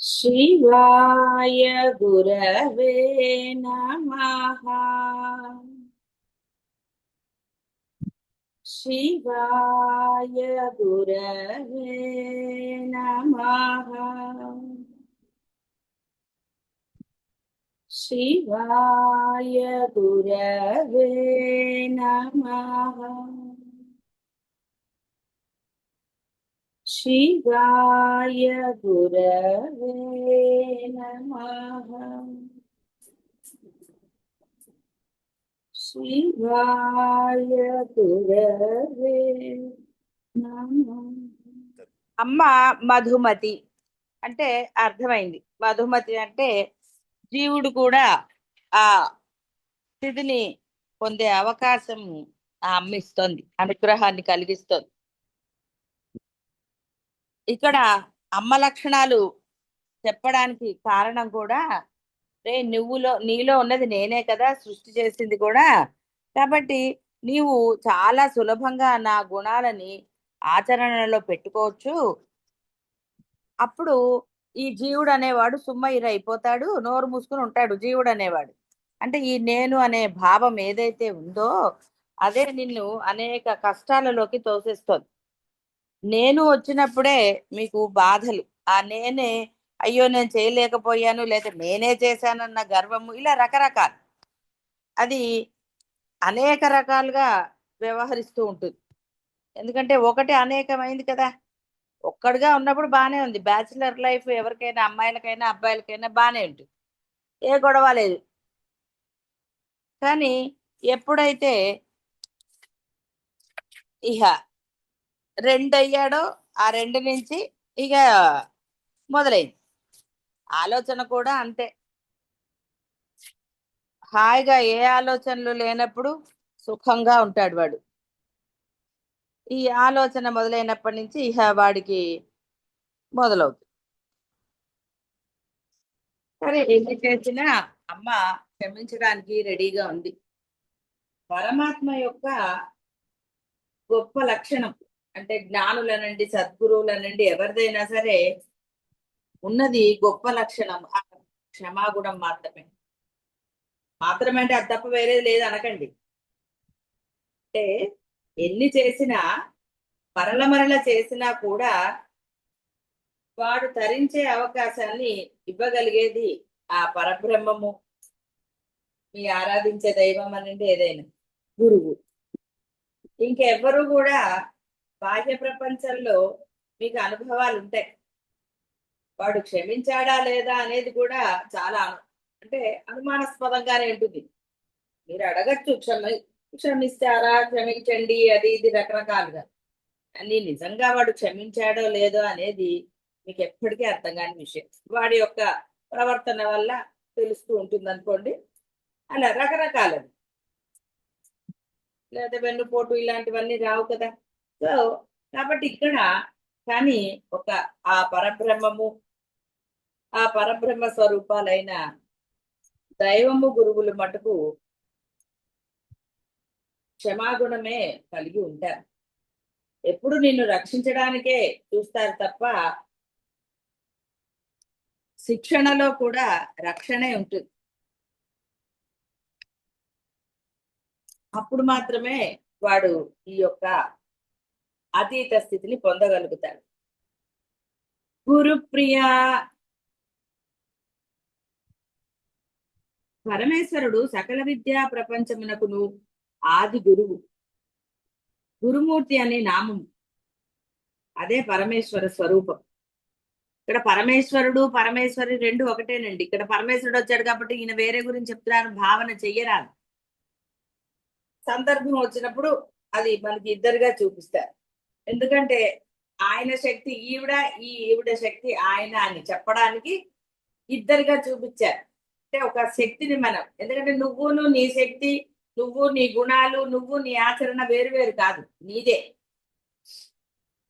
शिवाय गुरवे नमः। शिवाय गुरवे नमः। शिवाय गुरवे नमः। शिवाय गुरवे नमः। शिवाय गुरवे नमः। అమ్మ మధుమతి అంటే అర్థమైంది. మధుమతి అంటే జీవుడు కూడా ఆ స్థితిని పొందే అవకాశం ఆ అమ్మ ఇస్తుంది, అనుగ్రహాన్ని కలిగిస్తుంది. ఇక్కడ అమ్మ లక్షణాలు చెప్పడానికి కారణం కూడా, రే నీలో ఉన్నది నేనే కదా, సృష్టి చేసింది కూడా. కాబట్టి నీవు చాలా సులభంగా నా గుణాలని ఆచరణలో పెట్టుకోవచ్చు. అప్పుడు ఈ జీవుడు అనేవాడు సుమ్మయ్య అయిపోతాడు, నోరు మూసుకుని ఉంటాడు. జీవుడు అనేవాడు అంటే ఈ నేను అనే భావం ఏదైతే ఉందో అదే నిన్ను అనేక కష్టాలలోకి తోసేస్తుంది. నేను వచ్చినప్పుడే మీకు బాధలు. ఆ నేనే అయ్యో నేను చేయలేకపోయాను, లేదా నేనే చేశానన్న గర్వము, ఇలా రకరకాలు. అది అనేక రకాలుగా వ్యవహరిస్తూ ఉంటుంది. ఎందుకంటే ఒకటి అనేకమైంది కదా. ఒక్కడిగా ఉన్నప్పుడు బాగానే ఉంది. బ్యాచిలర్ లైఫ్ ఎవరికైనా, అమ్మాయిలకైనా అబ్బాయిలకైనా బాగానే ఉంటుంది, ఏ గొడవ లేదు. కానీ ఎప్పుడైతే ఇహ రెండు అయ్యాడో, ఆ రెండు నుంచి ఇక మొదలైంది ఆలోచన కూడా అంతే. హాయిగా ఏ ఆలోచనలు లేనప్పుడు సుఖంగా ఉంటాడు వాడు. ఈ ఆలోచన మొదలైనప్పటి నుంచి ఇహ వాడికి మొదలవుతుంది. సరే, ఎన్ని చేసినా అమ్మ క్షమించడానికి రెడీగా ఉంది. పరమాత్మ యొక్క గొప్ప లక్షణం అంటే, జ్ఞానులనండి సద్గురువులనండి ఎవరిదైనా సరే ఉన్నది గొప్ప లక్షణం ఆ క్షమాగుణం మాత్రమే. మాత్రమే అంటే అది తప్ప వేరేది లేదు అనకండి. అంటే ఎన్ని చేసినా, మరల మరల చేసినా కూడా వాడు తరించే అవకాశాన్ని ఇవ్వగలిగేది ఆ పరబ్రహ్మము, మీ ఆరాధించే దైవం అనండి ఏదైనా, గురువు. ఇంకెవ్వరూ కూడా బాహ్య ప్రపంచంలో మీకు అనుభవాలు ఉంటాయి. వాడు క్షమించాడా లేదా అనేది కూడా చాలా అంటే అనుమానాస్పదంగానే ఉంటుంది. మీరు అడగచ్చు, క్షమిస్తారా, క్షమించండి, అది ఇది రకరకాలుగా. అని నిజంగా వాడు క్షమించాడో లేదో అనేది మీకు ఎప్పటికీ అర్థం కాని విషయం. వాడి యొక్క ప్రవర్తన వల్ల తెలుస్తూ ఉంటుంది అనుకోండి. అలా రకరకాలది, లేదా వెన్నుపోటు ఇలాంటివన్నీ రావు కదా. సో కాబట్టి ఇక్కడ కానీ ఒక ఆ పరబ్రహ్మము, ఆ పరబ్రహ్మ స్వరూపాలైన దైవము గురువులు మటుకు క్షమాగుణమే కలిగి ఉంటారు. ఎప్పుడు నిన్ను రక్షించడానికే చూస్తారు తప్ప శిక్షణలో కూడా రక్షణే ఉంటుంది. అప్పుడు మాత్రమే వాడు ఈ యొక్క అతీత స్థితిని పొందగలుగుతాడు. గురుప్రియ పరమేశ్వరుడు సకల విద్యా ప్రపంచమునకును ఆది గురువు. గురుమూర్తి అనే నామము, అదే పరమేశ్వర స్వరూపం. ఇక్కడ పరమేశ్వరుడు పరమేశ్వరి రెండు ఒకటేనండి. ఇక్కడ పరమేశ్వరుడు వచ్చాడు కాబట్టి ఈయన వేరే గురించి చెప్తున్నారు భావన చెయ్యరాదు. సందర్భం వచ్చినప్పుడు అది మనకి ఇద్దరుగా చూపిస్తారు. ఎందుకంటే ఆయన శక్తి ఈవిడ, ఈవిడ శక్తి ఆయన అని చెప్పడానికి ఇద్దరుగా చూపించారు. అంటే ఒక శక్తిని మనం, ఎందుకంటే నువ్వును నీ శక్తి, నువ్వు నీ గుణాలు, నువ్వు నీ ఆచరణ వేరు వేరు కాదు, నీదే.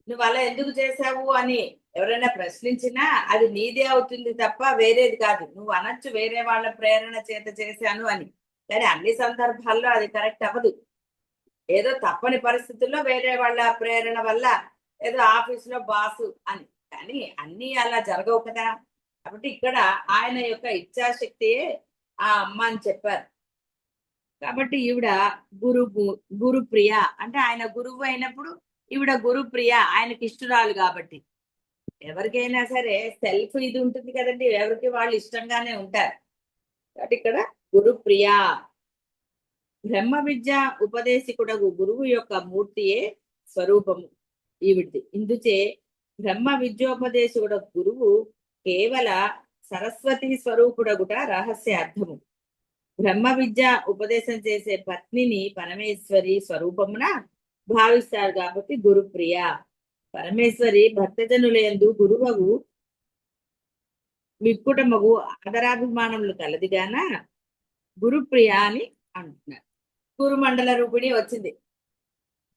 నువ్వు అలా ఎందుకు చేశావు అని ఎవరైనా ప్రశ్నించినా అది నీదే అవుతుంది తప్ప వేరేది కాదు. నువ్వు అనొచ్చు వేరే వాళ్ళ ప్రేరణ చేత చేశాను అని, కానీ అన్ని సందర్భాల్లో అది కరెక్ట్ అవ్వదు. ఏదో తప్పని పరిస్థితుల్లో వేరే వాళ్ళ ప్రేరణ వల్ల, ఏదో ఆఫీసులో బాసు అని, కానీ అన్నీ అలా జరగవు కదా. కాబట్టి ఇక్కడ ఆయన యొక్క ఇచ్ఛాశక్తియే ఆ అమ్మ అని చెప్పారు. కాబట్టి ఈవిడ గురు ప్రియ అంటే ఆయన గురువు అయినప్పుడు ఈవిడ గురు ప్రియ, ఆయనకి ఇష్టరాలు కాబట్టి. ఎవరికైనా సరే సెల్ఫ్ ఇది ఉంటుంది కదండి, ఎవరికి వాళ్ళు ఇష్టంగానే ఉంటారు. కాబట్టి ఇక్కడ గురు ప్రియ, బ్రహ్మ విద్య ఉపదేశకుడగు గురువు యొక్క మూర్తియే స్వరూపము ఈవిడిది. ఇందుచే బ్రహ్మ విద్యోపదేశకుడ గురువు కేవల సరస్వతి స్వరూపుడగుట రహస్య అర్థము. బ్రహ్మ విద్య ఉపదేశం చేసే పత్నిని పరమేశ్వరి స్వరూపమున భావిస్తారు కాబట్టి గురుప్రియ. పరమేశ్వరి భక్తజనులందు గురువగు మిక్కుటమగు ఆదరాభిమానములు కలదిగాన గురుప్రియ అని అంటున్నారు. గురుమండల రూపిణి వచ్చింది.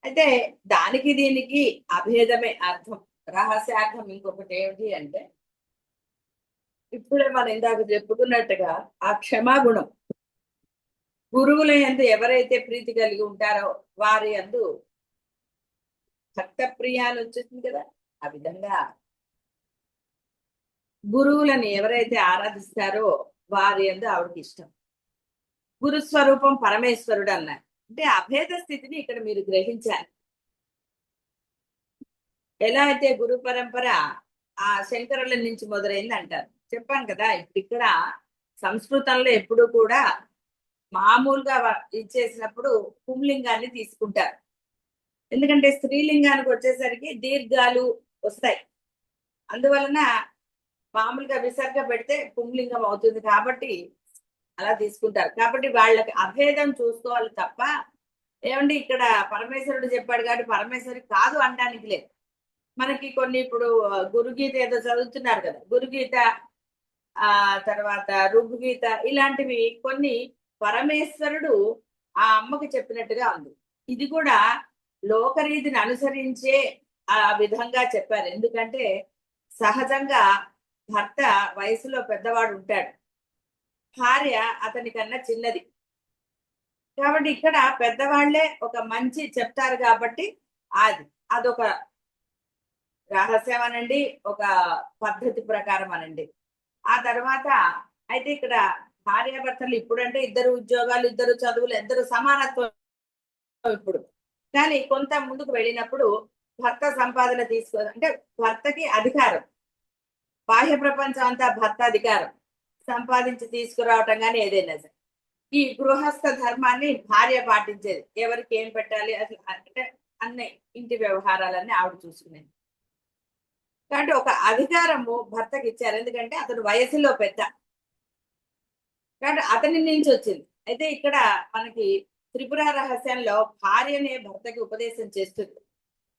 అయితే దానికి దీనికి అభేదమే అర్థం. రహస్యార్థం ఇంకొకటి ఏమిటి అంటే, ఇప్పుడే మనం ఇందాక చెప్పుకున్నట్టుగా ఆ క్షమాగుణం. గురువుల యందు ఎవరైతే ప్రీతి కలిగి ఉంటారో వారి యందు భక్త ప్రియాలు వచ్చేసింది కదా. ఆ విధంగా గురువులను ఎవరైతే ఆరాధిస్తారో వారి యందు ఆవిడకి ఇష్టం. గురుస్వరూపం పరమేశ్వరుడు అన్నారు. అంటే అభేద స్థితిని ఇక్కడ మీరు గ్రహించాలి. ఎలా అయితే గురు పరంపర ఆ శంకరుల నుంచి మొదలైంది అంటారు. చెప్పాను కదా, ఇప్పుడు ఇక్కడ సంస్కృతంలో ఎప్పుడు కూడా మామూలుగా ఇచ్చేసినప్పుడు పుంలింగాన్ని తీసుకుంటారు. ఎందుకంటే స్త్రీలింగానికి వచ్చేసరికి దీర్ఘాలు వస్తాయి. అందువలన మామూలుగా విసర్గ పెడితే పుంలింగం అవుతుంది కాబట్టి అలా తీసుకుంటారు. కాబట్టి వాళ్ళకి అభేదం చూసుకోవాలి తప్ప, ఏమండి ఇక్కడ పరమేశ్వరుడు చెప్పాడు కాబట్టి పరమేశ్వరి కాదు అనడానికి లేదు. మనకి కొన్ని ఇప్పుడు గురుగీత ఏదో చదువుతున్నారు కదా, గురుగీత ఆ తర్వాత ఋగ్గీత ఇలాంటివి కొన్ని పరమేశ్వరుడు ఆ అమ్మకి చెప్పినట్టుగా ఉంది. ఇది కూడా లోకరీతిని అనుసరించే ఆ విధంగా చెప్పారు. ఎందుకంటే సహజంగా భర్త వయసులో పెద్దవాడు ఉంటాడు, భార్య అతని కన్నా చిన్నది. కాబట్టి ఇక్కడ పెద్దవాళ్లే ఒక మంచి చెప్తారు కాబట్టి అదొక రహస్యం అనండి, ఒక పద్ధతి ప్రకారం అనండి. ఆ తర్వాత అయితే ఇక్కడ భార్యాభర్తలు ఇప్పుడంటే ఇద్దరు ఉద్యోగాలు, ఇద్దరు చదువులు, ఇద్దరు సమానత్వం ఇప్పుడు. కానీ కొంత ముందుకు వెళ్ళినప్పుడు భర్త సంపాదన అంటే భర్తకి అధికారం, బాహ్య ప్రపంచం అంతా భర్త అధికారం, సంపాదించి తీసుకురావటం కానీ ఏదైనా సరే. ఈ గృహస్థ ధర్మాన్ని భార్య పాటించేది. ఎవరికి ఏం పెట్టాలి అసలు అంటే అన్ని ఇంటి వ్యవహారాలన్నీ ఆవిడ చూసుకునేది. కాబట్టి ఒక అధికారము భర్తకి ఇచ్చారు. ఎందుకంటే అతడు వయసులో పెద్ద, కాబట్టి అతని నుంచి వచ్చింది. అయితే ఇక్కడ మనకి త్రిపుర రహస్యంలో భార్యనే భర్తకి ఉపదేశం చేస్తుంది.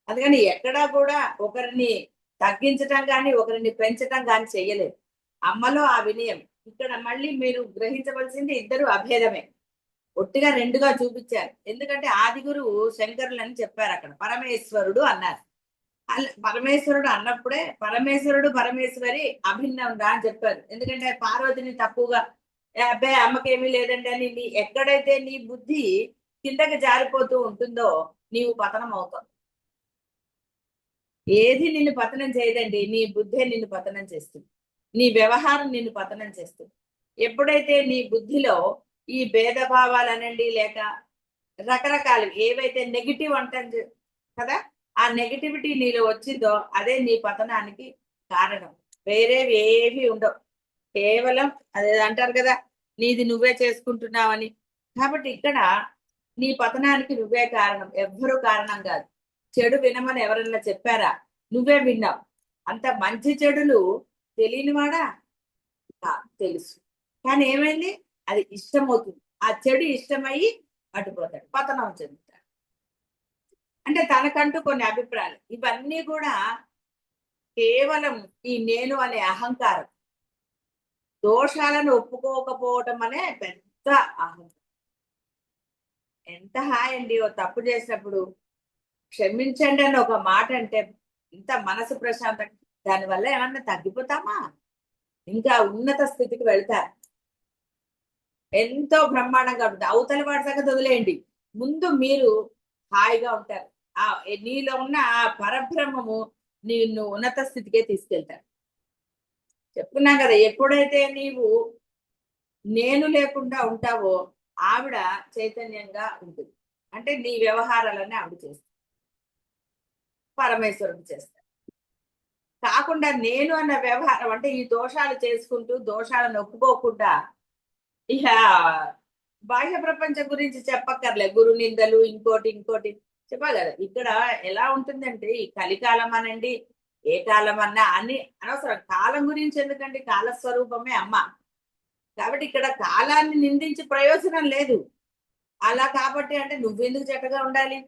అందుకని ఎక్కడా కూడా ఒకరిని తగ్గించటం కానీ ఒకరిని పెంచటం కానీ చెయ్యలేదు. అమ్మలో ఆ వినయం. ఇక్కడ మళ్ళీ మీరు గ్రహించవలసింది ఇద్దరు అభేదమే, ఒట్టిగా రెండుగా చూపించారు. ఎందుకంటే ఆది గురువు శంకరులని చెప్పారు, అక్కడ పరమేశ్వరుడు అన్నారు. పరమేశ్వరుడు అన్నప్పుడే పరమేశ్వరుడు పరమేశ్వరి అభిన్నం రా అని చెప్పారు. ఎందుకంటే పార్వతిని తక్కువగా అబ్బాయి అమ్మకేమీ లేదండి అని ఎక్కడైతే నీ బుద్ధి కిందకి జారిపోతూ ఉంటుందో నీవు పతనం అవుతావు. ఏది నిన్ను పతనం చేయదండి, నీ బుద్ధే నిన్ను పతనం చేస్తుంది, నీ వ్యవహారం నిన్ను పతనం చేస్తుంది. ఎప్పుడైతే నీ బుద్ధిలో ఈ భేదభావాలనండి లేక రకరకాలు ఏవైతే నెగిటివ్ అంటారు కదా, ఆ నెగిటివిటీ నీలో వచ్చిందో అదే నీ పతనానికి కారణం. వేరేవి ఏవి ఉండవు, కేవలం అదే అంటారు కదా, నీది నువ్వే చేసుకుంటున్నావని. కాబట్టి ఇక్కడ నీ పతనానికి నువ్వే కారణం, ఎవ్వరూ కారణం కాదు. చెడు వినమని ఎవరన్నా చెప్పారా? నువ్వే విన్నావు. అంత మంచి చెడులు తెలియనివాడా? తెలుసు, కానీ ఏమైంది, అది ఇష్టమవుతుంది. ఆ చెడు ఇష్టమయ్యి అడ్డుపోతాడు, పతనం చెందుతాడు. అంటే తనకంటూ కొన్ని అభిప్రాయాలు, ఇవన్నీ కూడా కేవలం ఈ నేను అనే అహంకారం, దోషాలను ఒప్పుకోకపోవటం అనే పెద్ద అహంకారం. ఎంత హాయ్ అండి ఓ తప్పు చేసినప్పుడు క్షమించండి అని ఒక మాట అంటే ఇంత మనసు ప్రశాంతం. దానివల్ల ఏమన్నా తగ్గిపోతామా? ఇంకా ఉన్నత స్థితికి వెళ్తారు. ఎంతో బ్రహ్మాండంగా ఉంటుంది. అవతలి వాడి సంగతి వదిలేయండి, ముందు మీరు హాయిగా ఉంటారు. ఆ నీలో ఉన్న ఆ పరబ్రహ్మము నిన్ను ఉన్నత స్థితికే తీసుకెళ్తారు. చెప్పుకున్నా కదా, ఎప్పుడైతే నీవు నేను లేకుండా ఉంటావో ఆవిడ చైతన్యంగా ఉంటుంది. అంటే నీ వ్యవహారాలన్నీ ఆవిడ చేస్తుంది, పరమేశ్వరుడు చేస్తాడు. కాకుండా నేను అన్న వ్యవహారం అంటే ఈ దోషాలు చేసుకుంటూ దోషాలను ఒప్పుకోకుండా ఇక బాహ్య ప్రపంచం గురించి చెప్పక్కర్లే, గురు నిందలు ఇంకోటి ఇంకోటి చెప్పా కదా. ఇక్కడ ఎలా ఉంటుందంటే ఈ కలికాలం అనండి, ఏ కాలం అన్నా అన్ని అనవసరం. కాలం గురించి ఎందుకంటే కాలస్వరూపమే అమ్మ. కాబట్టి ఇక్కడ కాలాన్ని నిందించి ప్రయోజనం లేదు. అలా కాబట్టి అంటే నువ్వెందుకు చెడ్డగా ఉండాలి,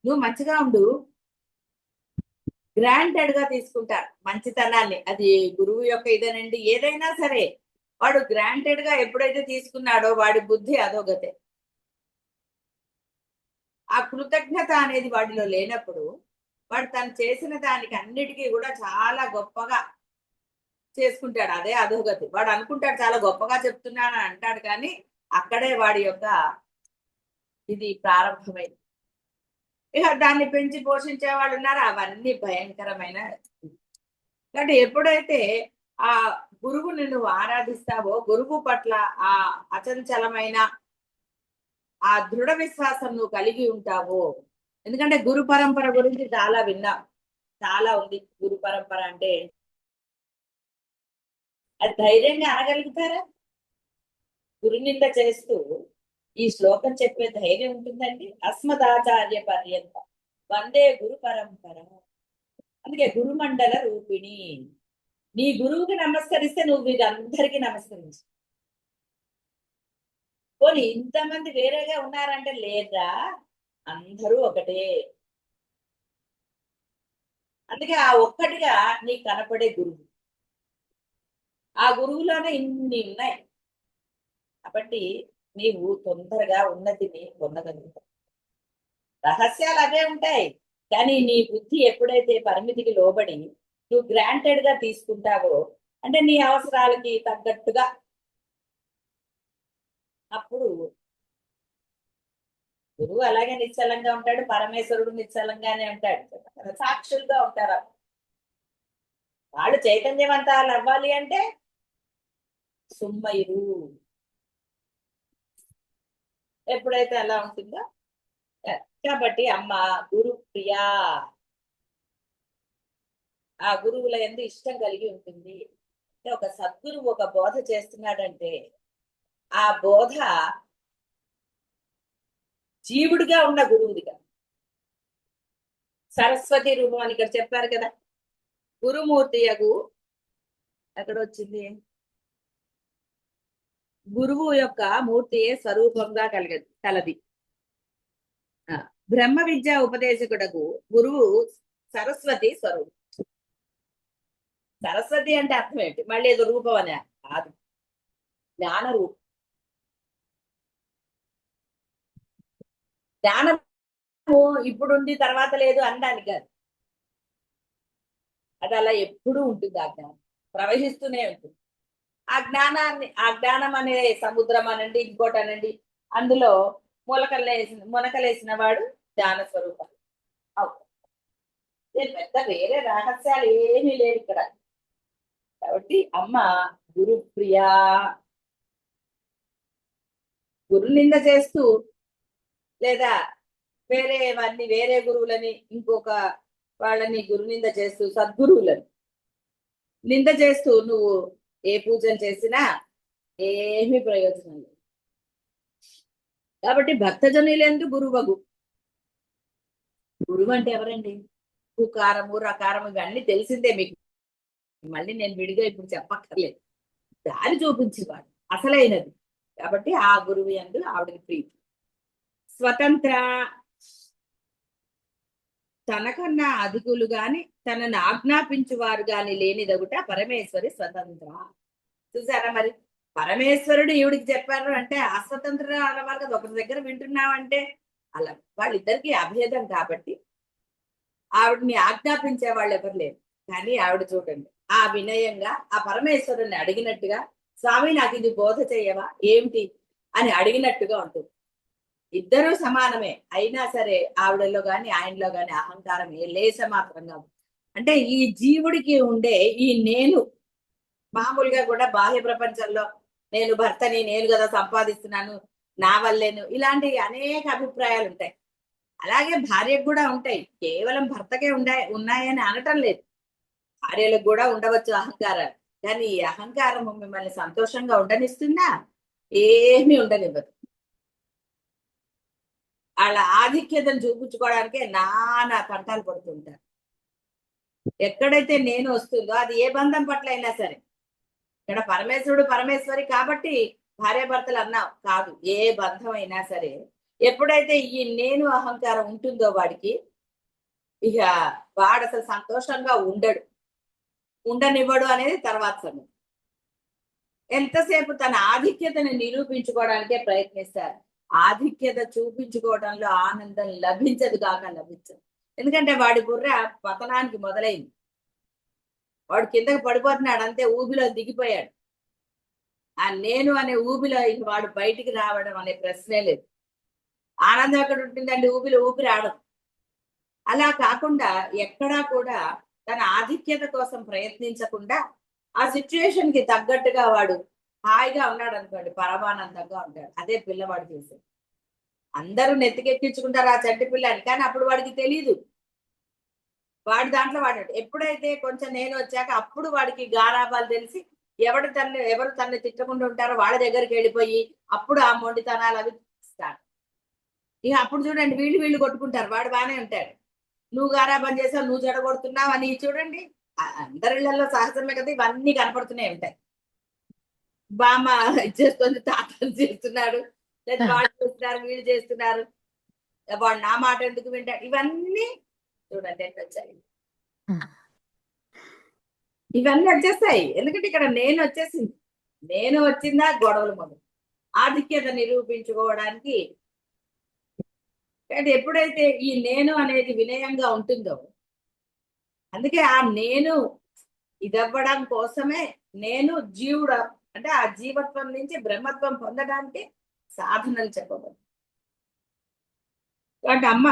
నువ్వు మంచిగా ఉండు. గ్రాంటెడ్ గా తీసుకుంటారు మంచితనాన్ని, అది గురువు యొక్క ఇదేనండి. ఏదైనా సరే వాడు గ్రాంటెడ్ గా ఎప్పుడైతే తీసుకున్నాడో వాడి బుద్ధి అధోగతే. ఆ కృతజ్ఞత అనేది వాడిలో లేనప్పుడు వాడు తను చేసిన దానికి అన్నిటికీ కూడా చాలా గొప్పగా చేసుకుంటాడు. అదే అధోగతి. వాడు అనుకుంటాడు చాలా గొప్పగా చెప్తున్నాను అని అంటాడు, కానీ అక్కడే వాడి యొక్క ఇది ప్రారంభమైంది. ఇక దాన్ని పెంచి పోషించే వాళ్ళు ఉన్నారు, అవన్నీ భయంకరమైన. కాబట్టి ఎప్పుడైతే ఆ గురువుని నువ్వు ఆరాధిస్తావో, గురువు పట్ల ఆ అచంచలమైన ఆ దృఢ విశ్వాసం నువ్వు కలిగి ఉంటావో. ఎందుకంటే గురు పరంపర గురించి చాలా విన్నాం, చాలా ఉంది. గురు పరంపర అంటే అది ధైర్యంగా అనగలుగుతారా? గురు నింద చేస్తూ ఈ శ్లోకం చెప్పే ధైర్యం ఉంటుందండి? అస్మదాచార్య పర్యంత వందే గురు పరంపర. అందుకే గురుమండల రూపిణి. నీ గురువుకి నమస్కరిస్తే నువ్వు వీళ్ళందరికీ నమస్కరించు. పోనీ ఇంతమంది వేరేగా ఉన్నారంటే లేదా, అందరూ ఒకటే. అందుకే ఆ ఒక్కటిగా నీకు కనపడే గురువు, ఆ గురువులోనే ఇన్ని ఉన్నాయి. కాబట్టి నీవు తొందరగా ఉన్నతిని పొందగలుగుతావు. రహస్యాలు అవే ఉంటాయి, కానీ నీ బుద్ధి ఎప్పుడైతే పరిమితికి లోబడి నువ్వు గ్రాంటెడ్ గా తీసుకుంటావో, అంటే నీ అవసరాలకి తగ్గట్టుగా, అప్పుడు గురువు అలాగే నిశ్చలంగా ఉంటాడు, పరమేశ్వరుడు నిశ్చలంగానే ఉంటాడు. సాక్షులుగా ఉంటారు. వాళ్ళు చైతన్యవంతాలు అవ్వాలి అంటే సుమ్మయుడు ఎప్పుడైతే అలా ఉంటుందో. కాబట్టి అమ్మ గురు ప్రియా, ఆ గురువుల యందు ఇష్టం కలిగి ఉంటుంది. అంటే ఒక సద్గురువు ఒక బోధ చేస్తున్నాడంటే ఆ బోధ జీవుడిగా ఉన్న గురువుదిగా. సరస్వతి రూపం అని ఇక్కడ చెప్పారు కదా. గురుమూర్తి యగు ఎక్కడ వచ్చింది? గురువు యొక్క మూర్తియే స్వరూపంగా కలది. బ్రహ్మ విద్యా ఉపదేశకుడకు గురువు సరస్వతి స్వరూపం. సరస్వతి అంటే అర్థం ఏంటి? మళ్ళీ ఏదో రూపం అనే కాదు, జ్ఞాన రూపం. జ్ఞానము ఇప్పుడుంది తర్వాత లేదు అనడానికి కాదు, అది అలా ఎప్పుడూ ఉంటుంది. ఆ జ్ఞానం ప్రవహిస్తూనే ఉంటుంది. ఆ జ్ఞానం అనే సముద్రం అనండి, ఇంకోటి అనండి, అందులో మునకలేసిన వాడు జ్ఞాన స్వరూపం అవుతాడు. పెద్ద వేరే రహస్యాలు ఏమీ లేవు ఇక్కడ. కాబట్టి అమ్మ గురు ప్రియా. గురు నింద చేస్తూ లేదా వేరే గురువులని ఇంకొక వాళ్ళని గురు నింద చేస్తూ, సద్గురువులని నింద చేస్తూ నువ్వు ఏ పూజలు చేసినా ఏమీ ప్రయోజనం లేదు. కాబట్టి భక్తజనులందు గురువగు. గురువు అంటే ఎవరండి? ఉకారము రకారము ఇవన్నీ తెలిసిందే మీకు, మళ్ళీ నేను విడిగా ఇప్పుడు చెప్పక్కర్లేదు. దారి చూపించేవాడు అసలైనది. కాబట్టి ఆ గురువు యందు ఆవిడకి ప్రీతి. స్వతంత్ర, తనకన్నా అధికులు గాని తనను ఆజ్ఞాపించువారు గాని లేనిదగుట పరమేశ్వరి స్వతంత్ర. చూసారా మరి? పరమేశ్వరుడు ఈవిడికి చెప్పారు అంటే అస్వతంత్ర అన్నవారు కదా. ఒకరి దగ్గర వింటున్నామంటే అలా వాళ్ళిద్దరికి అభేదం. కాబట్టి ఆవిడని ఆజ్ఞాపించే వాళ్ళు ఎవరు లేరు. కానీ ఆవిడ చూడండి, ఆ వినయంగా ఆ పరమేశ్వరుని అడిగినట్టుగా, స్వామి నాకు ఇది బోధ చేయవా ఏమిటి అని అడిగినట్టుగా ఉంటుంది. ఇద్దరూ సమానమే అయినా సరే ఆవిడలో గాని ఆయనలో గాని అహంకారం ఏ లేస మాత్రంగా. అంటే ఈ జీవుడికి ఉండే ఈ నేను మామూలుగా కూడా బాహ్య ప్రపంచంలో నేను భర్తని, నేను కదా సంపాదిస్తున్నాను, నా వల్లేను, ఇలాంటి అనేక అభిప్రాయాలు ఉంటాయి. అలాగే భార్యకు కూడా ఉంటాయి. కేవలం భర్తకే ఉన్నాయని అనటం లేదు. భార్యలకు కూడా ఉండవచ్చు అహంకారాలు. కానీ ఈ అహంకారం మిమ్మల్ని సంతోషంగా ఉండనిస్తుందా? ఏమీ ఉండనివ్వదు. వాళ్ళ ఆధిక్యతను చూపించుకోవడానికే నానా తంటాలు పడుతుంటారు. ఎక్కడైతే నేను వస్తుందో అది ఏ బంధం పట్ల అయినా సరే, ఇక్కడ పరమేశ్వరుడు పరమేశ్వరి కాబట్టి భార్యాభర్తలు అన్నావు కాదు, ఏ బంధం అయినా సరే ఎప్పుడైతే ఈ నేను అహంకారం ఉంటుందో వాడికి, ఇక వాడు అసలు సంతోషంగా ఉండనివ్వడు అనేది తర్వాత సమయం. ఎంతసేపు తన ఆధిక్యతను నిరూపించుకోవడానికే ప్రయత్నిస్తారు. ఆధిక్యత చూపించుకోవడంలో ఆనందం లభించదు కాక లభించదు. ఎందుకంటే వాడి బుర్ర పతనానికి మొదలైంది. వాడు కిందకి పడిపోతున్నాడు, అంతే ఊబిలో దిగిపోయాడు. ఆ నేను అనే ఊబిలో ఇక వాడు బయటికి రావడం అనే ప్రశ్నే లేదు. ఆనందం ఎక్కడ ఉంటుందండి? ఊపిరి ఆడదు. అలా కాకుండా ఎక్కడా కూడా తన ఆధిక్యత కోసం ప్రయత్నించకుండా ఆ సిచ్యువేషన్ కి తగ్గట్టుగా వాడు హాయిగా ఉన్నాడు అనుకోండి, పరమానందంగా ఉంటాడు. అదే పిల్లవాడు చేసేది. అందరూ నెత్తికెక్కించుకుంటారు ఆ చంటి పిల్లని, కానీ అప్పుడు వాడికి తెలియదు. వాడి దాంట్లో వాడాడు. ఎప్పుడైతే కొంచెం నేను వచ్చాక అప్పుడు వాడికి గారాబాలు తెలిసి ఎవరు తన్ని తిట్టకుండా ఉంటారో వాళ్ళ దగ్గరికి వెళ్ళిపోయి అప్పుడు ఆ మొండితనాలు అవి స్టార్ట్. ఇక అప్పుడు చూడండి వీళ్ళు కొట్టుకుంటారు. వాడు బాగానే ఉంటాడు, నువ్వు గారాబం చేసావు, నువ్వు జడగొడుతున్నావు అని చూడండి. అందరిళ్లలో సహజమే కదా, ఇవన్నీ కనపడుతూనే ఉంటాయి. బామ్మ ఇచ్చేస్తుంది, తాతలు చేస్తున్నాడు, లేదా వాళ్ళు చేస్తున్నారు, వీళ్ళు చేస్తున్నారు, వాడు నా మాట ఎందుకు వింటాడు, ఇవన్నీ చూడండి ఎట్లా వచ్చాయి. ఇవన్నీ వచ్చేస్తాయి. ఎందుకంటే ఇక్కడ నేను వచ్చేసింది. నేను వచ్చిందా గొడవలు మొదలు, ఆధిక్యత నిరూపించుకోవడానికి. అంటే ఎప్పుడైతే ఈ నేను అనేది వినయంగా ఉంటుందో, అందుకే ఆ నేను ఇదవ్వడం కోసమే నేను జీవుడు, అంటే ఆ జీవత్వం నుంచి బ్రహ్మత్వం పొందడానికి సాధనలు చెప్పబడి. కాబట్టి అమ్మ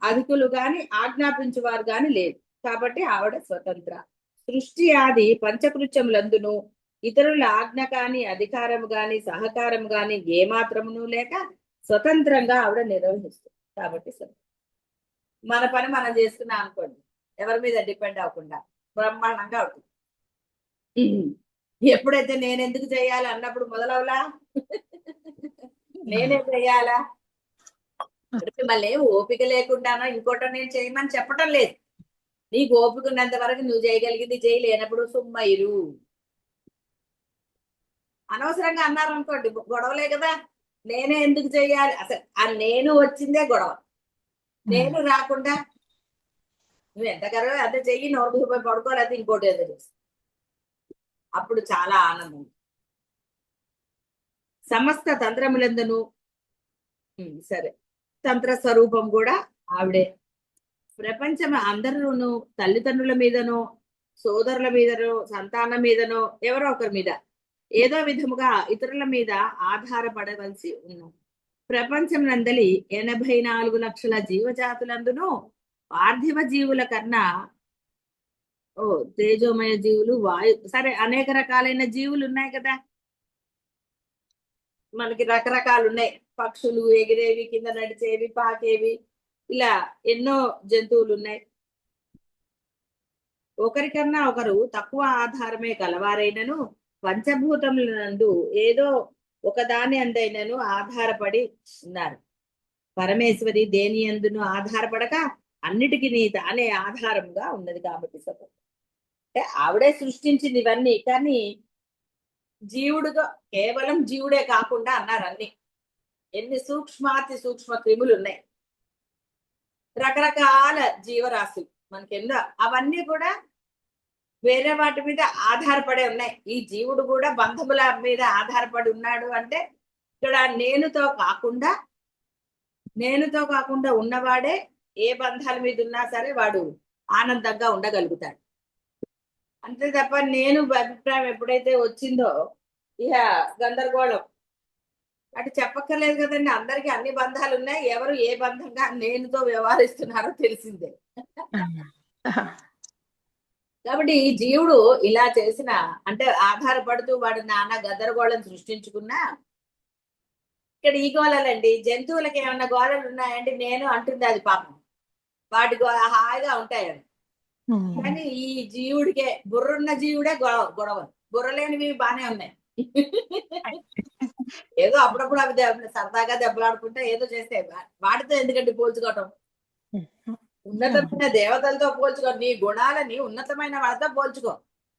అధికులు గాని ఆజ్ఞాపించేవారు గాని లేదు, కాబట్టి ఆవిడ స్వతంత్ర. సృష్టి ఆది పంచకృత్యములందును ఇతరుల ఆజ్ఞ కాని అధికారము గాని సహకారం గాని ఏమాత్రమును లేక స్వతంత్రంగా ఆవిడ నిర్వహిస్తుంది. కాబట్టి మన పని మనం చేస్తున్నాం అనుకోండి, ఎవరి మీద డిపెండ్ అవ్వకుండా బ్రహ్మాండంగా అవుతుంది. ఎప్పుడైతే నేను ఎందుకు చేయాలి అన్నప్పుడు మొదలవలా, నేనే చేయాలా, మళ్ళీ ఓపిక లేకుండానో ఇంకోటో నేను చేయమని చెప్పటం లేదు. నీకు ఓపిక ఉన్నంత వరకు నువ్వు చేయగలిగింది చేయలేనప్పుడు సుమ్మయిరు. అనవసరంగా అన్నారు అనుకోండి, గొడవలే కదా. నేనే ఎందుకు చెయ్యాలి, అసలు ఆ నేను వచ్చిందే గొడవ. నేను రాకుండా నువ్వు ఎంత కరవే అంత చెయ్యి, నోరు రూపాయి పడుకోలేదు, ఇంకోటి ఏదో చేసి అప్పుడు చాలా ఆనందం. సమస్త తంత్రములందును సరే తంత్ర స్వరూపం కూడా ఆవిడే. ప్రపంచం అందరూను తల్లిదండ్రుల మీదనో సోదరుల మీదనో సంతానం మీదనో ఎవరో ఒకరి మీద ఏదో విధముగా ఇతరుల మీద ఆధారపడవలసి ఉన్నాం. ప్రపంచం నందలి 84 లక్షల జీవజాతులందును పార్థివ జీవుల కన్నా తేజోమయ జీవులు, వాయు, సరే అనేక రకాలైన జీవులు ఉన్నాయి కదా, మనకి రకరకాలు ఉన్నాయి. పక్షులు, ఎగిరేవి, కింద నడిచేవి, పాకేవి, ఇలా ఎన్నో జంతువులు ఉన్నాయి. ఒకరికన్నా ఒకరు తక్కువ ఆధారమే కలవారైనను పంచభూతములందు ఏదో ఒకదాని అందైనను ఆధారపడి ఉన్నారు. పరమేశ్వరి దేని అందును ఆధారపడక అన్నిటికీ తానే ఆధారంగా ఉన్నది. కాబట్టి అంటే ఆవిడే సృష్టించింది ఇవన్నీ, కానీ జీవుడుగా కేవలం జీవుడే కాకుండా అన్నారు అన్ని. ఎన్ని సూక్ష్మాతి సూక్ష్మ క్రిములు ఉన్నాయి, రకరకాల జీవరాశులు మనకి ఎన్నో, అవన్నీ కూడా వేరే వాటి మీద ఆధారపడే ఉన్నాయి. ఈ జీవుడు కూడా బంధముల మీద ఆధారపడి ఉన్నాడు. అంటే ఇక్కడ నేనుతో కాకుండా ఉన్నవాడే ఏ బంధాల మీద ఉన్నా సరే వాడు ఆనందంగా ఉండగలుగుతాడు. అంతే తప్ప నేను అభిప్రాయం ఎప్పుడైతే వచ్చిందో ఇక గందరగోళం. అటు చెప్పక్కర్లేదు కదండి, అందరికి అన్ని బంధాలు ఉన్నాయి, ఎవరు ఏ బంధంగా నేనుతో వ్యవహరిస్తున్నారో తెలిసిందే. కాబట్టి ఈ జీవుడు ఇలా చేసిన అంటే ఆధారపడుతూ వాడు నానా గదరగోళం సృష్టించుకున్నా ఇక్కడ ఈ గోళాలండి. జంతువులకి ఏమన్నా గోళాలు ఉన్నాయండి? నేను అంటుంది అది పాపం. వాటి హాయిగా ఉంటాయండి. కానీ ఈ జీవుడికే బుర్రున్న జీవుడే గొడవ. బుర్ర లేనివి బానే ఉన్నాయి. ఏదో అప్పుడప్పుడు అవి సరదాగా దెబ్బలాడుకుంటే ఏదో చేస్తే వాటితో ఎందుకంటే పోల్చుకోవటం. ఉన్నతమైన దేవతలతో పోల్చుకో. నీ గుణాలని ఉన్నతమైన వాళ్ళతో పోల్చుకో.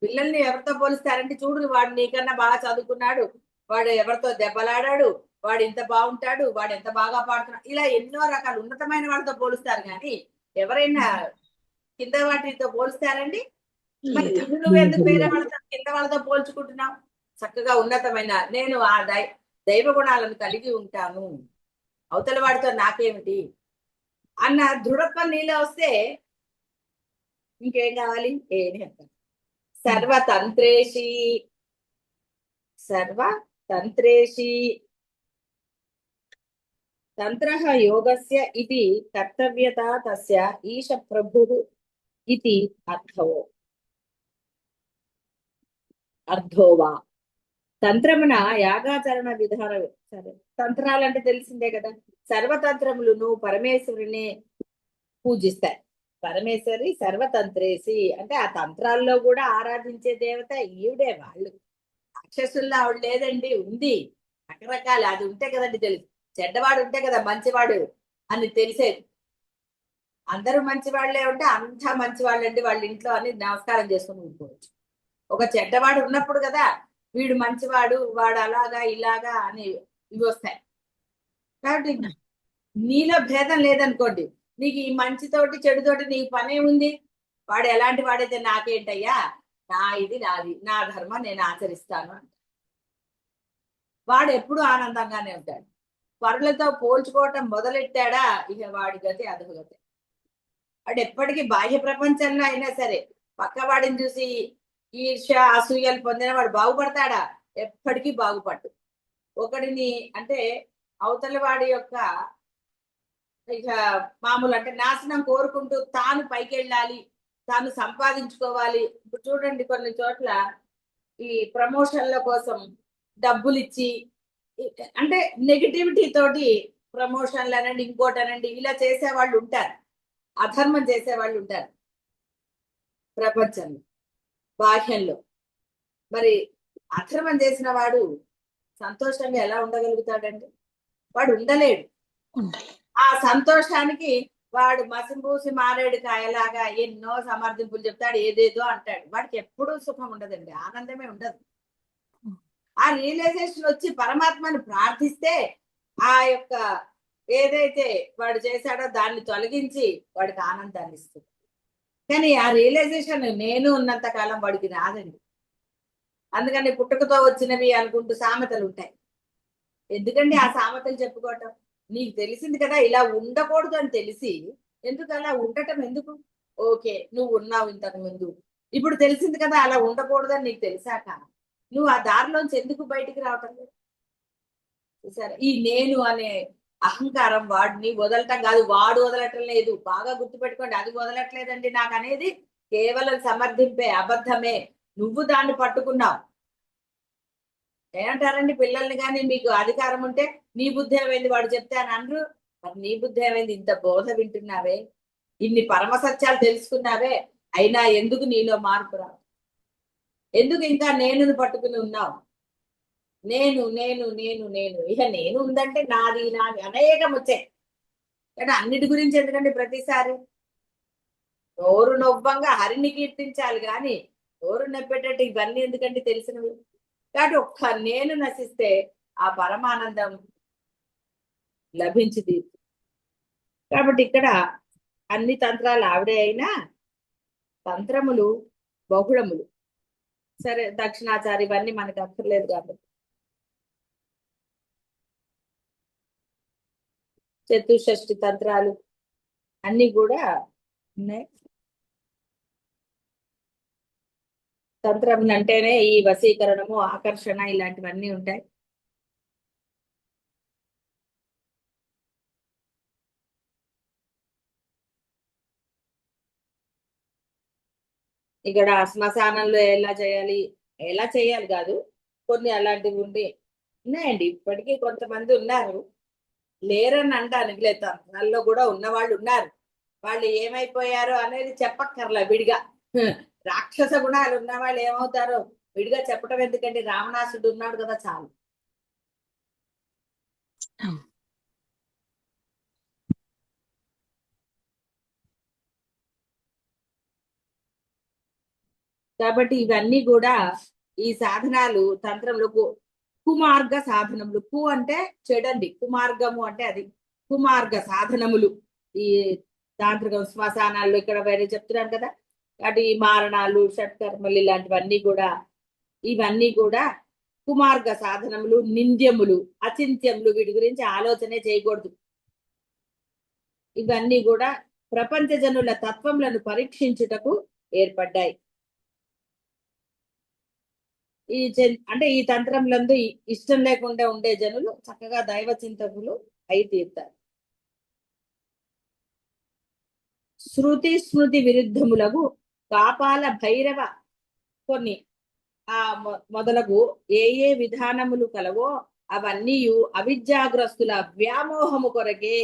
పిల్లల్ని ఎవరితో పోలిస్తారంటే చూడు, వాడు నీకన్నా బాగా చదువుకున్నాడు, వాడు ఎవరితో దెబ్బలాడాడు, వాడు ఇంత బాగుంటాడు, వాడు ఎంత బాగా పాడుతున్నాడు, ఇలా ఎన్నో రకాల ఉన్నతమైన వాళ్ళతో పోలుస్తారు. కానీ ఎవరైనా కింద వాటితో పోలుస్తారండి? మరి నువ్వు ఎందుకు వేరే వాళ్ళతో కింద వాళ్ళతో పోల్చుకుంటున్నావు? చక్కగా ఉన్నతమైన నేను ఆ దైవ గుణాలను కలిగి ఉంటాను, అవతల వాడితో నాకేమిటి అన్న దృఢత్వం నీలో వస్తే ఇంకేం కావాలి? ఏమి అంటారు? సర్వతంత్రేషి సర్వతంత్రేషి తంత్రః యోగస్య ఇది కర్తవ్యత తస్య ఈశ ప్రభుః ఇది అర్థోవా. తంత్రమున యాగాచరణ విధానం. సరే, తంత్రాలంటే తెలిసిందే కదా. సర్వతంత్రములను పరమేశ్వరుని పూజిస్తాయి. పరమేశ్వరి సర్వతంత్రేసి అంటే ఆ తంత్రాల్లో కూడా ఆరాధించే దేవత ఈవిడే. వాళ్ళు రాక్షసుల్లో ఆవిడ లేదండి, ఉంది. రకరకాల అది ఉంటే కదండి తెలుసు. చెడ్డవాడు ఉంటే కదా మంచివాడు అని తెలిసేది. అందరూ మంచి వాళ్ళే ఉంటే అంతా మంచి వాళ్ళండి వాళ్ళ ఇంట్లో అని నమస్కారం చేసుకుని ఉండుకోవచ్చు. ఒక చెడ్డవాడు ఉన్నప్పుడు కదా వీడు మంచివాడు, వాడు అలాగా ఇలాగా అని ఇవి వస్తాయి. కాబట్టి నీలో భేదం లేదనుకోండి, నీకు ఈ మంచితోటి చెడుతోటి నీకు పనే ఉంది. వాడు ఎలాంటి వాడైతే నాకేంటయ్యా, ఇది నాది, నా ధర్మం నేను ఆచరిస్తాను. వాడు ఎప్పుడు ఆనందంగానే ఉంటాడు. పరులతో పోల్చుకోవటం మొదలెట్టాడా ఇక వాడి గతి అధోగతి. వాడు ఎప్పటికీ బాహ్య ప్రపంచంలో అయినా సరే పక్కవాడిని చూసి ఈర్ష్య అసూయలు పొందిన వాడు బాగుపడతాడా? ఎప్పటికీ బాగుపడ్డు. ఒకడిని అంటే అవతల వాడి యొక్క ఇక మామూలు అంటే నాశనం కోరుకుంటూ తాను పైకి వెళ్ళాలి, తాను సంపాదించుకోవాలి. ఇప్పుడు చూడండి కొన్ని చోట్ల ఈ ప్రమోషన్ల కోసం డబ్బులు ఇచ్చి అంటే నెగిటివిటీ తోటి ప్రమోషన్లు అనండి ఇంకోటనండి ఇలా చేసే వాళ్ళు ఉంటారు. అధర్మం చేసే వాళ్ళు ఉంటారు ప్రపంచంలో, బాహ్యంలో. మరి అధర్మం చేసిన వాడు సంతోషంగా ఎలా ఉండగలుగుతాడండి? వాడు ఉండలేడు. ఆ సంతోషానికి వాడు మసిపూసి మారేడు కాయలాగా ఎన్నో సమర్థింపులు చెప్తాడు, ఏదేదో అంటాడు. వాడికి ఎప్పుడూ సుఖం ఉండదండి, ఆనందమే ఉండదు. ఆ రియలైజేషన్ వచ్చి పరమాత్మని ప్రార్థిస్తే ఆ యొక్క ఏదైతే వాడు చేశాడో దాన్ని తొలగించి వాడికి ఆనందాన్ని ఇస్తుంది. కానీ ఆ రియలైజేషన్ నేను ఉన్నంత కాలం వాడికి రాదండి. అందుకని పుట్టుకతో వచ్చినవి అనుకుంటూ సామెతలు ఉంటాయి. ఎందుకండి ఆ సామెతలు చెప్పుకోవటం? నీకు తెలిసింది కదా ఇలా ఉండకూడదు అని తెలిసి ఎందుకు అలా ఉండటం ఎందుకు? ఓకే, నువ్వు ఉన్నావు ఇంతకు ముందు, ఇప్పుడు తెలిసింది కదా అలా ఉండకూడదు అని నీకు తెలిసాక నువ్వు ఆ దారిలోంచి ఎందుకు బయటికి రావటం లేదు? చూసారా, ఈ నేను అనే అహంకారం వాడిని వదలటం కాదు, వాడు వదలటం లేదు. బాగా గుర్తుపెట్టుకోండి, అది వదలట్లేదండి నాకు అనేది కేవలం సమర్థింపే, అబద్ధమే. నువ్వు దాన్ని పట్టుకున్నావు. ఏమంటారండి పిల్లల్ని? కానీ మీకు అధికారం ఉంటే నీ బుద్ధి ఏమైంది వాడు చెప్తే అని అనరు. మరి నీ బుద్ధి ఏమైంది? ఇంత బోధ వింటున్నావే, ఇన్ని పరమ సత్యాలు తెలుసుకున్నావే, అయినా ఎందుకు నీలో మార్పు రా? ఎందుకు ఇంకా నేను పట్టుకుని ఉన్నావు? నేను నేను నేను నేను ఇక నేను ఉందంటే నాది నాది అనేకం వచ్చాయి. కానీ అన్నిటి గురించి ఎందుకంటే ప్రతిసారి నోరు నొవ్వంగా హరిని కీర్తించాలి కానీ నోరు నొప్పేటట్టు ఇవన్నీ ఎందుకంటే తెలిసినవి. కాబట్టి ఒక్క నేను నశిస్తే ఆ పరమానందం లభించింది. కాబట్టి ఇక్కడ అన్ని తంత్రాలు ఆవిడే అయినా తంత్రములు బహుళములు. సరే, దక్షిణాచారి ఇవన్నీ మనకు అక్కర్లేదు కాబట్టి చతుషష్ఠి తంత్రాలు అన్ని కూడా ఉన్నాయి. తంత్రం అంటేనే ఈ వశీకరణము, ఆకర్షణ ఇలాంటివన్నీ ఉంటాయి. ఇక్కడ శ్మశానంలో ఎలా చేయాలి కాదు, కొన్ని అలాంటివి ఉన్నాయండి. ఇప్పటికీ కొంతమంది ఉన్నారు, లేరని అనడానికి లేదు, తంత్రాల్లో కూడా ఉన్న వాళ్ళు ఉన్నారు. వాళ్ళు ఏమైపోయారో అనేది చెప్పక్కర్లా విడిగా. రాక్షస గుణాలు ఉన్న వాళ్ళు ఏమవుతారో విడిగా చెప్పడం ఎందుకంటే, రావణాసుడు ఉన్నాడు కదా చాలు. కాబట్టి ఇవన్నీ కూడా ఈ సాధనాలు తంత్రంలో కుమార్గ సాధనములు. కు అంటే చెడండి, కుమార్గము అంటే అది. కుమార్గ సాధనములు ఈ తాంత్రిక శ్మశానాల్లో ఇక్కడ వేరే చెప్తున్నాను కదా, అటు ఈ మారణాలు, షట్కర్మలు, ఇవన్నీ కూడా కుమార్గ సాధనములు, నింద్యములు, అచింత్యములు. వీటి గురించి ఆలోచనే చేయకూడదు. ఇవన్నీ కూడా ప్రపంచ జనుల తత్వములను పరీక్షించుటకు ఏర్పడ్డాయి. అంటే ఈ తంత్రంలందు ఇష్టం లేకుండా ఉండే జనులు చక్కగా దైవ చింతకులు అయి తీరుతారు. శృతి స్మృతి విరుద్ధములకు కాపాల భైరవ కొన్ని మొదలగు ఏ విధానములు కలవో అవన్నీ అవిద్యాగ్రస్తుల వ్యామోహము కొరకే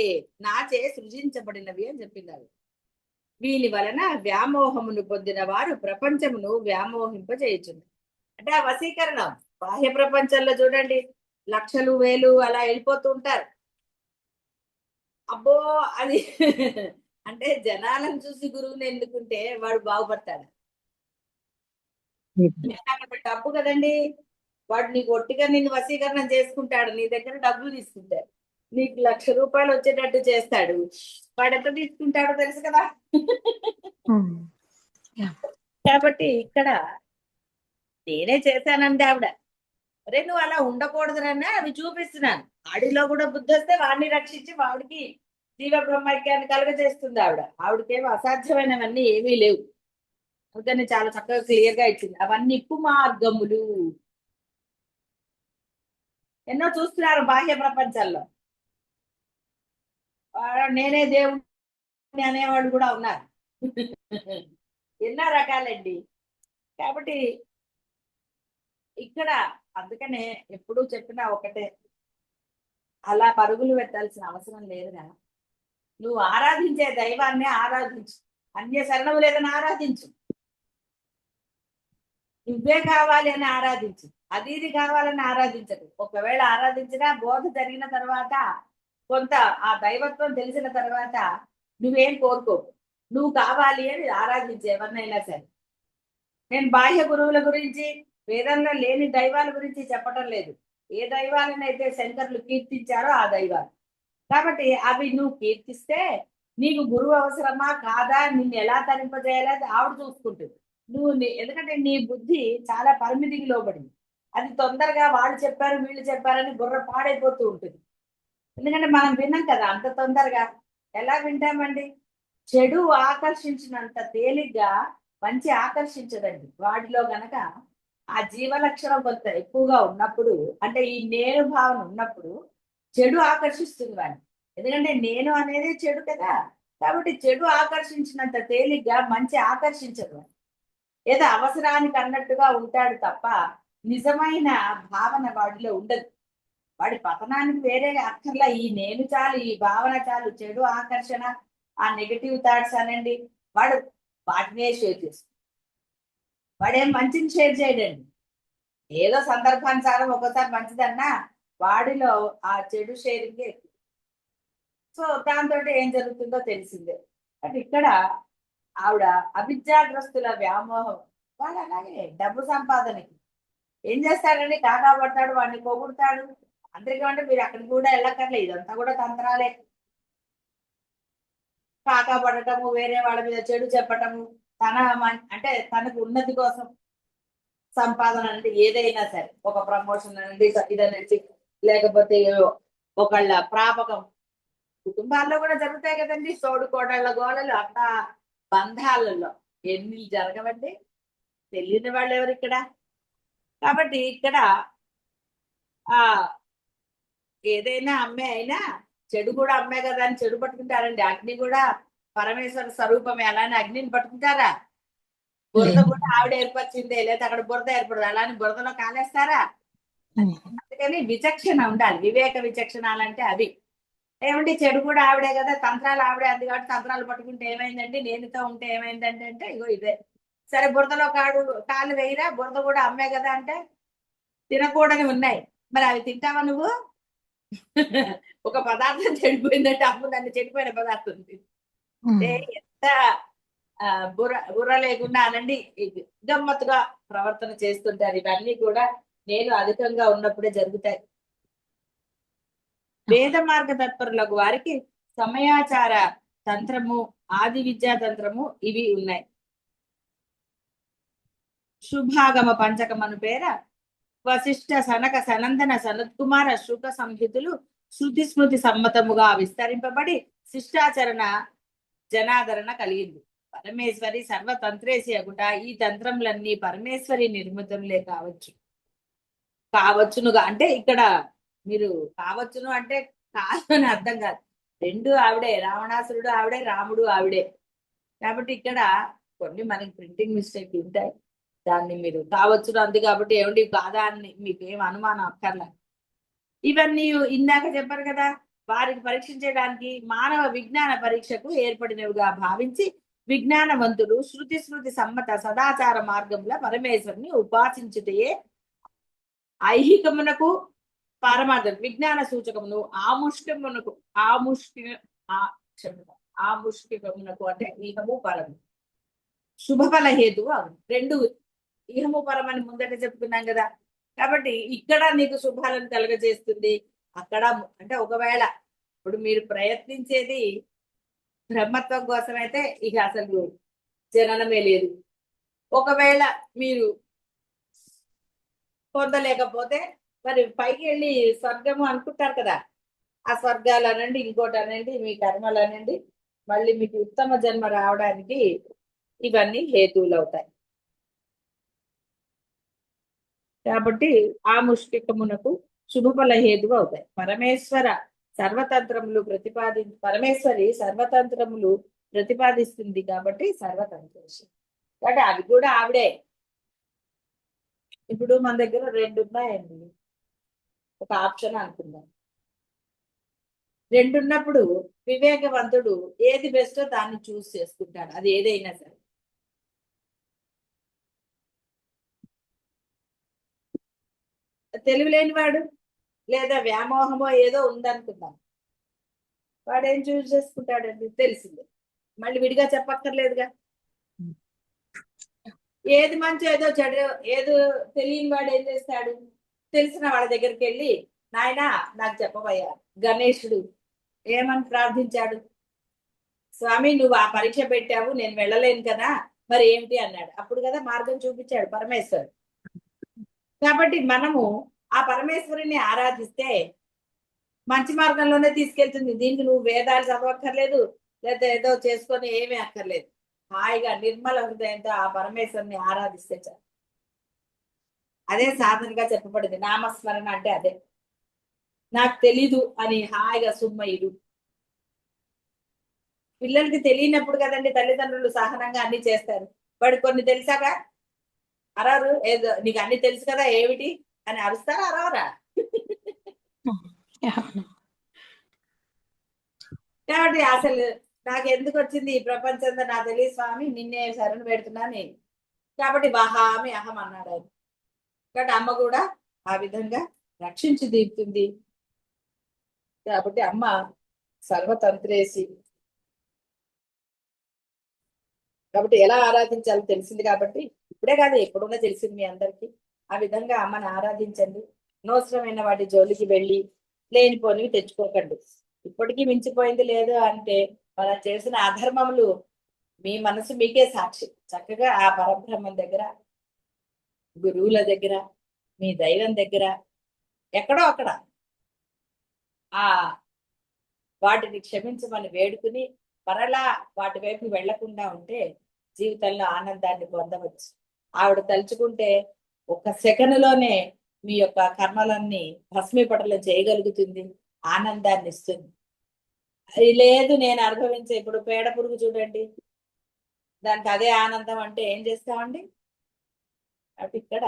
నాచే సృజించబడినవి అని చెప్పినారు. వీని వలన వ్యామోహమును పొందిన వారు ప్రపంచమును వ్యామోహింపజేయుచుంది. అంటే ఆ వశీకరణం బాహ్య ప్రపంచంలో చూడండి, లక్షలు వేలు అలా వెళ్ళిపోతూ ఉంటారు. అబ్బో అది అంటే జనాలను చూసి గురువుని ఎందుకుంటే వాడు బాగుపడతాడు. తప్పు కదండి. వాడు నీకు ఒట్టిగా నిన్ను వశీకరణం చేసుకుంటాడు, నీ దగ్గర డబ్బులు తీసుకుంటాడు, నీకు 1,00,000 రూపాయలు వచ్చేటట్టు చేస్తాడు. వాడు ఎంత తీసుకుంటాడో తెలుసు కదా. కాబట్టి ఇక్కడ నేనే చేశానండి ఆవిడ. అరే నువ్వు అలా ఉండకూడదునన్నా అవి చూపిస్తున్నాను. వాడిలో కూడా బుద్ధి వస్తే వాడిని రక్షించి వాడికి జీవ బ్రహ్మైక్యాన్ని కలుగజేస్తుంది ఆవిడ. ఆవిడకేమో అసాధ్యమైనవన్నీ ఏమీ లేవు. అందుకని చాలా చక్కగా క్లియర్ గా ఇచ్చింది. అవన్నీ కుమార్గములు. ఎన్నో చూస్తున్నారు బాహ్య ప్రపంచంలో. నేనే దేవుడిని అనేవాళ్ళు కూడా ఉన్నారు. ఎన్నో రకాలండి. కాబట్టి ఇక్కడ అందుకనే ఎప్పుడు చెప్పినా ఒకటే, అలా పరుగులు పెట్టాల్సిన అవసరం లేదుగా. నువ్వు ఆరాధించే దైవాన్ని ఆరాధించు, అన్య శరణము లేదని ఆరాధించు. నువ్వే కావాలి అని ఆరాధించు, అది ఇది కావాలని ఆరాధించదు. ఒకవేళ ఆరాధించినా బోధ జరిగిన తర్వాత, కొంత ఆ దైవత్వం తెలిసిన తర్వాత నువ్వేం కోరుకో, నువ్వు కావాలి అని ఆరాధించే ఎవరినైనా సరే. నేను బాహ్య గురువుల గురించి, వేదంలో లేని దైవాల గురించి చెప్పటం లేదు. ఏ దైవాలనైతే శంకరులు కీర్తించారో ఆ దైవాలు. కాబట్టి అవి నువ్వు కీర్తిస్తే నీకు గురువు అవసరమా కాదా, నిన్ను ఎలా తరింపజేయాలి ఆవిడ చూసుకుంటుంది. ఎందుకంటే నీ బుద్ధి చాలా పరిమితికి లోబడింది. అది తొందరగా వాళ్ళు చెప్పారు వీళ్ళు చెప్పారని బుర్ర పాడైపోతూ ఉంటుంది. ఎందుకంటే మనం విన్నాం కదా అంత తొందరగా. ఎలా వింటామండి? చెడు ఆకర్షించినంత తేలిగ్గా మంచి ఆకర్షించదండి. వాడిలో గనక ఆ జీవలక్షణం కొంత ఎక్కువగా ఉన్నప్పుడు, అంటే ఈ నేను భావన ఉన్నప్పుడు చెడు ఆకర్షిస్తుంది వాడిని. ఎందుకంటే నేను అనేది చెడు కదా. కాబట్టి చెడు ఆకర్షించినంత తేలిగ్గా మంచి ఆకర్షించదు. ఏదో అవసరానికి అన్నట్టుగా ఉంటాడు తప్ప నిజమైన భావన వాడిలో ఉండదు. వాడి పతనానికి వేరే అక్కర్లా, ఈ నేను చాలు, ఈ భావన చాలు. చెడు ఆకర్షణ, ఆ నెగటివ్ థాట్స్ అనండి, వాడు వాటినే షేర్ చేస్తాడు. వాడేం మంచిని షేర్ చేయడండి. ఏదో సందర్భానుసారం ఒకసారి మంచిదన్నా వాడిలో ఆ చెడు షేరింగ్ ఎక్కువ. సో దాంతో ఏం జరుగుతుందో తెలిసిందే. అంటే ఇక్కడ ఆవిడ అవిద్యాగ్రస్తుల వ్యామోహం. వాళ్ళు అలాగే డబ్బు సంపాదనకి ఏం చేస్తాడని కాకా పడతాడు, వాడిని పొగుడతాడు. అంటే మీరు అక్కడికి కూడా వెళ్ళక్కర్లే, ఇదంతా కూడా తంత్రాలే. కాకా పడటము, వేరే వాళ్ళ మీద చెడు చెప్పటము, అంటే తనకు ఉన్నతి కోసం సంపాదన అంటే ఏదైనా సరే, ఒక ప్రమోషన్ అనండి, ఇదనండి, లేకపోతే ఒకళ్ళ ప్రాపకం. కుటుంబాల్లో కూడా జరుగుతాయి కదండి, తోడుకోడళ్ళ గోళలు. అట్లా బంధాలలో ఎన్ని జరగవండి, తెలియని వాళ్ళు ఎవరు ఇక్కడ. కాబట్టి ఇక్కడ ఆ ఏదైనా అమ్మే అయినా చెడు కూడా అమ్మే కదా అని చెడు పట్టుకుంటారండి. అగ్ని కూడా పరమేశ్వర స్వరూపమే, అలానే అగ్నిని పట్టుకుంటారా? బురద కూడా ఆవిడ ఏర్పరిచిందే, లేదా అక్కడ బురద ఏర్పడదు. అలాని బురదలో కాలేస్తారా? అందుకని విచక్షణ ఉండాలి. వివేక విచక్షణాలంటే అవి. ఏమండి చెడు కూడా ఆవిడే కదా, తంత్రాలు ఆవిడే అంది కాబట్టి తంత్రాలు పట్టుకుంటే ఏమైందండి, నేనుతో ఉంటే ఏమైందండి అంటే ఇగో ఇదే. సరే బురదలో కాలు వేయరా, బురద కూడా అమ్మే కదా అంటే తినకూడని ఉన్నాయి, మరి అవి తింటావా నువ్వు? ఒక పదార్థం చెడిపోయిందంటే అమ్మ దాన్ని చెడిపోయిన పదార్థం అంటే ఎంత బుర్ర లేకుండా అనండి గమ్మత్తుగా ప్రవర్తన చేస్తుంటారు. ఇవన్నీ కూడా నేను అధికంగా ఉన్నప్పుడే జరుగుతాయి. వేద మార్గ తత్పరులకు వారికి సమయాచార తంత్రము, ఆది విద్యా తంత్రము ఇవి ఉన్నాయి. శుభాగమ పంచకమను పేర వశిష్ఠ సనక సనందన సనత్కుమార శుక సంహితులు శృతి స్మృతి సమ్మతముగా విస్తరింపబడి శిష్టాచరణ జనాదరణ కలిగింది. పరమేశ్వరి సర్వతంత్రేసి అగుట ఈ తంత్రములన్నీ పరమేశ్వరి నిర్మితములే కావచ్చునుగా. అంటే ఇక్కడ మీరు కావచ్చును అంటే కాదు అని అర్థం కాదు. రెండు ఆవిడే, రావణాసురుడు ఆవిడే, రాముడు ఆవిడే. కాబట్టి ఇక్కడ కొన్ని మనకి ప్రింటింగ్ మిస్టేక్ ఉంటాయి, దాన్ని మీరు కావచ్చును అంది కాబట్టి ఏమిటి కాదా అని మీకు ఏం అనుమానం అక్కర్లా. ఇవన్నీ ఇందాక చెప్పారు కదా, వారికి పరీక్షించడానికి మానవ విజ్ఞాన పరీక్షకు ఏర్పడినవిగా భావించి విజ్ఞానవంతులు శృతి స్మృతి సమ్మత సదాచార మార్గంలో పరమేశ్వరుని ఉపాసించుటే ఐహికమునకు పారమార్థం విజ్ఞాన సూచకమును ఆముష్టికమునకు అంటే ఇహము పరము శుభఫల హేతువు అవును. రెండు ఇహము పరం అని ముందట చెప్పుకున్నాం కదా. కాబట్టి ఇక్కడ నీకు శుభాలను కలగజేస్తుంది, అక్కడ అంటే ఒకవేళ ఇప్పుడు మీరు ప్రయత్నించేది బ్రహ్మత్వం కోసమైతే ఇక అసలు జననమే లేదు. ఒకవేళ మీరు పొందలేకపోతే మరి పైకి వెళ్ళి స్వర్గము అనుకుంటారు కదా, ఆ స్వర్గాలు అనండి ఇంకోటి అనండి మీ కర్మలు అనండి మళ్ళీ మీకు ఉత్తమ జన్మ రావడానికి ఇవన్నీ హేతువులు అవుతాయి. కాబట్టి ఆ ముష్టికమునకు శుభఫల హేతువు అవుతాయి. పరమేశ్వరి సర్వతంత్రములు ప్రతిపాదిస్తుంది కాబట్టి సర్వతంత్రేషి. కాబట్టి అది కూడా ఆవిడే. ఇప్పుడు మన దగ్గర రెండు ఉన్నాయండి, ఒక ఆప్షన్ అనుకుందాం. రెండున్నప్పుడు వివేకవంతుడు ఏది బెస్టో దాన్ని చూస్ చేసుకుంటాడు, అది ఏదైనా సరే. తెలివిలేని వాడు లేదా వ్యామోహమో ఏదో ఉందనుకుందాం, వాడు ఏం చూస్ చేసుకుంటాడండి తెలిసిందే, మళ్ళీ విడిగా చెప్పక్కర్లేదుగా. ఏది మంచి ఏదో చెడు ఏదో తెలియని వాడు ఏం చేస్తాడు, తెలిసిన వాళ్ళ దగ్గరికి వెళ్ళి నాయనా నాకు చెప్పబోయా. గణేశుడు ఏమని ప్రార్థించాడు, స్వామి నువ్వు ఆ పరీక్ష పెట్టావు నేను వెళ్ళలేను కదా మరి ఏమిటి అన్నాడు. అప్పుడు కదా మార్గం చూపించాడు పరమేశ్వరుడు. కాబట్టి మనము ఆ పరమేశ్వరుని ఆరాధిస్తే మంచి మార్గంలోనే తీసుకెళ్తుంది. దీనికి నువ్వు వేదాలు చదవక్కర్లేదు, లేదా ఏదో చేసుకొని ఏమీ అక్కర్లేదు. హాయిగా నిర్మల హృదయంతో ఆ పరమేశ్వరుని ఆరాధిస్తే చాలు. అదే సాధనగా చెప్పబడింది. నామస్మరణ అంటే అదే. నాకు తెలీదు అని హాయిగా సుమ్మయుడు. పిల్లలకి తెలియనప్పుడు కదండి తల్లిదండ్రులు సహనంగా అన్ని చేస్తారు. వాడు కొన్ని తెలిసాక అరవరు, ఏదో నీకు అన్ని తెలుసు కదా ఏమిటి అని అరుస్తారా అరవరా? కాబట్టి అసలు నాకు ఎందుకు వచ్చింది ఈ ప్రపంచంలో నాకు తెలియదు స్వామి, నిన్నే శరణు పెడుతున్నా నేను. కాబట్టి వహామి అహం అన్నాడు ఆయన. కాబట్టి అమ్మ కూడా ఆ విధంగా రక్షించి తీరుతుంది. కాబట్టి అమ్మ సర్వతంత్రేసి. కాబట్టి ఎలా ఆరాధించాలో తెలిసింది కాబట్టి ఇప్పుడే కాదు ఎప్పుడున్నా తెలిసింది మీ అందరికీ. ఆ విధంగా అమ్మని ఆరాధించండి. అనవసరమైన వాటి జోలికి వెళ్ళి లేనిపోనివి తెచ్చుకోకండి. ఇప్పటికీ మించిపోయింది లేదు అంటే మనం చేసిన అధర్మములు మీ మనసు మీకే సాక్షి. చక్కగా ఆ పరబ్రహ్మం దగ్గర, గురువుల దగ్గర, మీ దైవం దగ్గర ఎక్కడో అక్కడ ఆ వాటిని క్షమించమని వేడుకుని మరలా వాటి వైపు వెళ్లకుండా ఉంటే జీవితంలో ఆనందాన్ని పొందవచ్చు. ఆవిడ తలుచుకుంటే ఒక సెకనులోనే మీ యొక్క కర్మలన్నీ భస్మీపటలం చేయగలుగుతుంది, ఆనందాన్ని ఇస్తుంది. అది లేదు నేను అనుభవించే ఇప్పుడు పేడ పురుగు చూడండి, దానికి అదే ఆనందం అంటే ఏం చేస్తామండి? అటు ఇక్కడ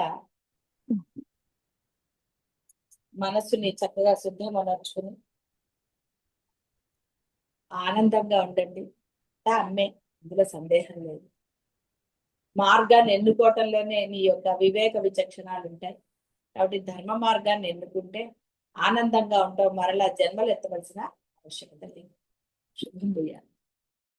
మనస్సుని చక్కగా శుద్ధమనర్చుకుని ఆనందంగా ఉండండి. అమ్మే, ఇందులో సందేహం లేదు. మార్గాన్ని ఎన్నుకోవటంలోనే నీ యొక్క వివేక విచక్షణాలు ఉంటాయి. కాబట్టి ధర్మ మార్గాన్ని ఎన్నుకుంటే ఆనందంగా ఉంటావు. మరలా జన్మలు ఎత్తవలసిన ఆవశ్యకత లేదు. శుభం భూయాలు.